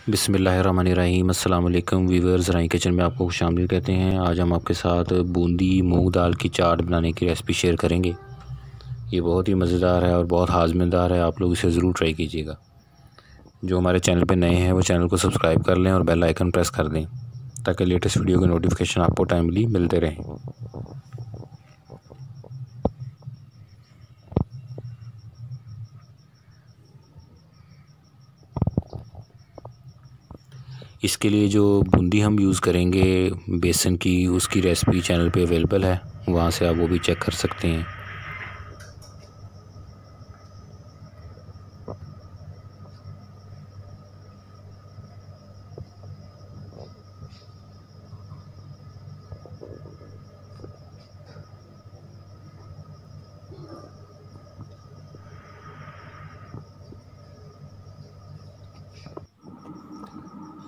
बिस्मिल्लाहिर्रहमानिर्रहीम। अस्सलाम वालेकुम वीवर्स, राई किचन में आपको खुशामदीद कहते हैं। आज हम आपके साथ बूंदी मूंग दाल की चाट बनाने की रेसिपी शेयर करेंगे। ये बहुत ही मज़ेदार है और बहुत हाज़मेदार है। आप लोग इसे ज़रूर ट्राई कीजिएगा। जो हमारे चैनल पे नए हैं वो चैनल को सब्सक्राइब कर लें और बेल आइकन प्रेस कर दें ताकि लेटेस्ट वीडियो के नोटिफिकेशन आपको टाइमली मिलते रहें। इसके लिए जो बूंदी हम यूज़ करेंगे बेसन की, उसकी रेसिपी चैनल पे अवेलेबल है, वहाँ से आप वो भी चेक कर सकते हैं।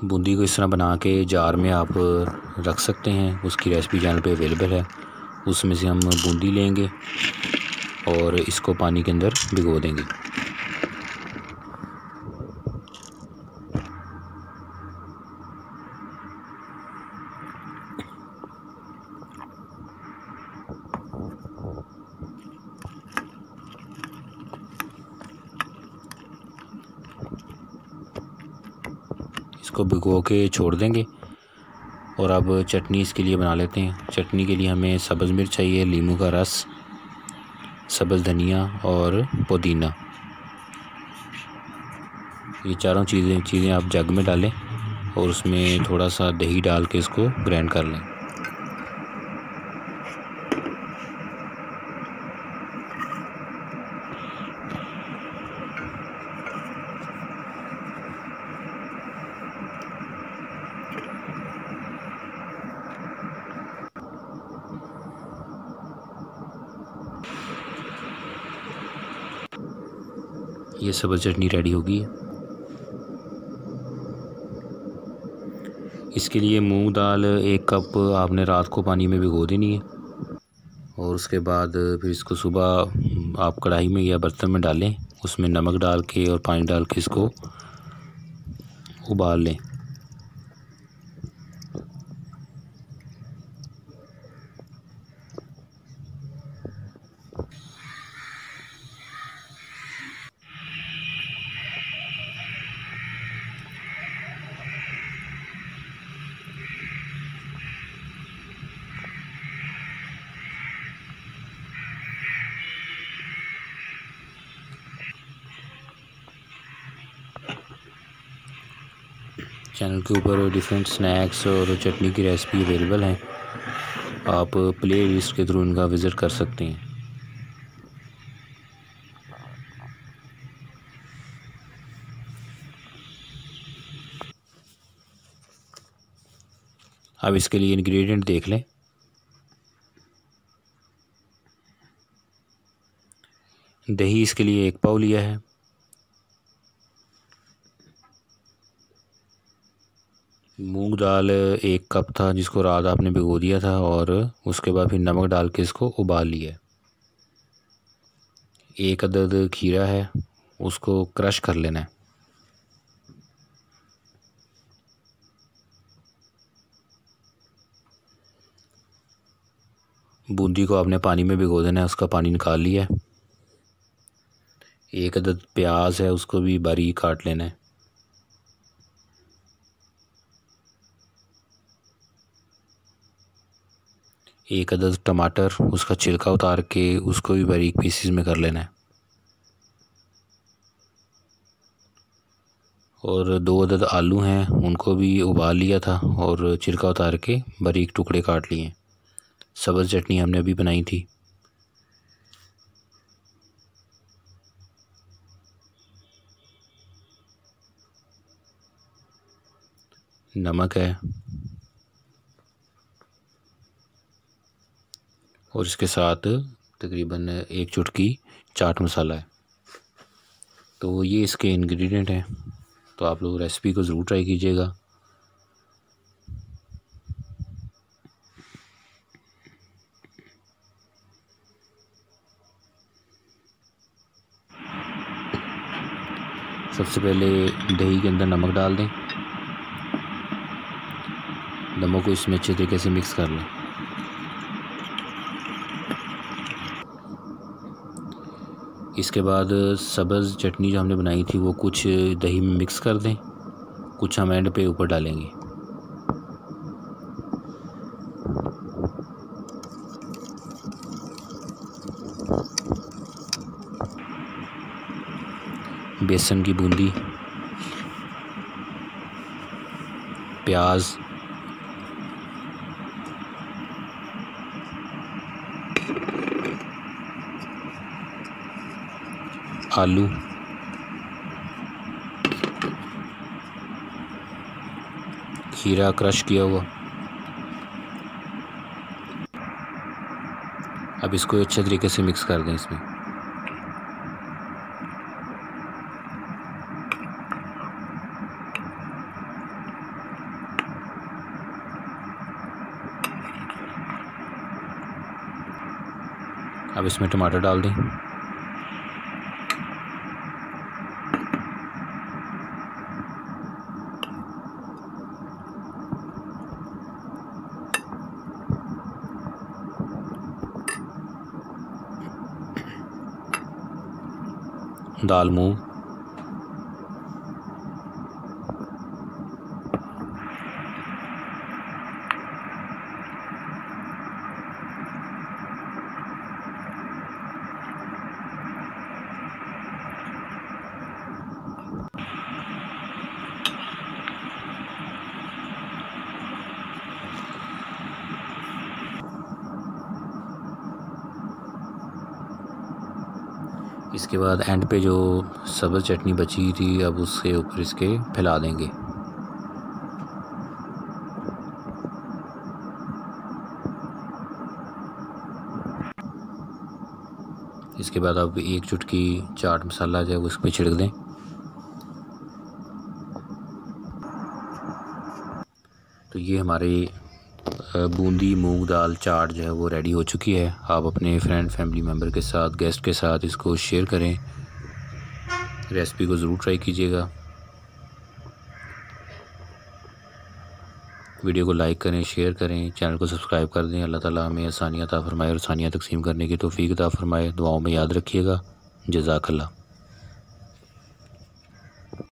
बूंदी को इस तरह बना के जार में आप रख सकते हैं, उसकी रेसिपी चैनल पे अवेलेबल है। उसमें से हम बूंदी लेंगे और इसको पानी के अंदर भिगो देंगे। इसको भिगो के छोड़ देंगे और अब चटनी इसके लिए बना लेते हैं। चटनी के लिए हमें सब्ज़ मिर्च चाहिए, नींबू का रस, सब्ज़ धनिया और पुदीना। ये चारों चीज़ें आप जग में डालें और उसमें थोड़ा सा दही डाल के इसको ग्राइंड कर लें। ये सब्ज़ चटनी रेडी होगी है। इसके लिए मूंग दाल 1 कप आपने रात को पानी में भिगो देनी है और उसके बाद फिर इसको सुबह आप कढ़ाई में या बर्तन में डालें, उसमें नमक डाल के और पानी डाल के इसको उबाल लें। चैनल के ऊपर डिफरेंट स्नैक्स और चटनी की रेसिपी अवेलेबल हैं, आप प्ले लिस्ट के थ्रू इनका विज़िट कर सकते हैं। अब इसके लिए इंग्रेडिएंट देख लें। दही इसके लिए 1 पाव लिया है। मूंग दाल 1 कप था जिसको रात आपने भिगो दिया था और उसके बाद फिर नमक डाल के इसको उबाल लिया। 1 अदद खीरा है, उसको क्रश कर लेना है। बूंदी को आपने पानी में भिगो देना है, उसका पानी निकाल लिया है। 1 अदद प्याज है, उसको भी बारीक काट लेना है। एक अदद टमाटर, उसका छिलका उतार के उसको भी बारीक पीसीज में कर लेना है। और 2 अदद आलू हैं, उनको भी उबाल लिया था और छिलका उतार के बारीक टुकड़े काट लिए। सब्ज़ चटनी हमने अभी बनाई थी। नमक है और इसके साथ तकरीबन 1 चुटकी चाट मसाला है। तो ये इसके इंग्रेडिएंट हैं, तो आप लोग रेसिपी को ज़रूर ट्राई कीजिएगा। सबसे पहले दही के अंदर नमक डाल दें नमक को इसमें अच्छे तरीके से मिक्स कर लें। इसके बाद सब्ज़ चटनी जो हमने बनाई थी वो कुछ दही में मिक्स कर दें, कुछ हम एंड पे ऊपर डालेंगे। बेसन की बूंदी, प्याज, आलू, खीरा क्रश किया हुआ। अब इसको अच्छे तरीके से मिक्स कर दें इसमें। अब इसमें टमाटर डाल दें। दाल मूंग, इसके बाद एंड पे जो सब्ज़ चटनी बची थी अब उसके ऊपर इसके फैला देंगे। इसके बाद अब एक चुटकी चाट मसाला जो है वो इस पर छिड़क दें। तो ये हमारे बूंदी मूंग दाल चाट जो है वो रेडी हो चुकी है। आप अपने फ्रेंड फैमिली मेम्बर के साथ, गेस्ट के साथ इसको शेयर करें। रेसिपी को ज़रूर ट्राई कीजिएगा। वीडियो को लाइक करें, शेयर करें, चैनल को सब्सक्राइब कर दें। अल्लाह ताला हमें आसानियाँ अता फरमाए और आसानियाँ तकसीम करने की तौफीक अता फरमाए। दुआओं में याद रखिएगा। जज़ाकल्लाह।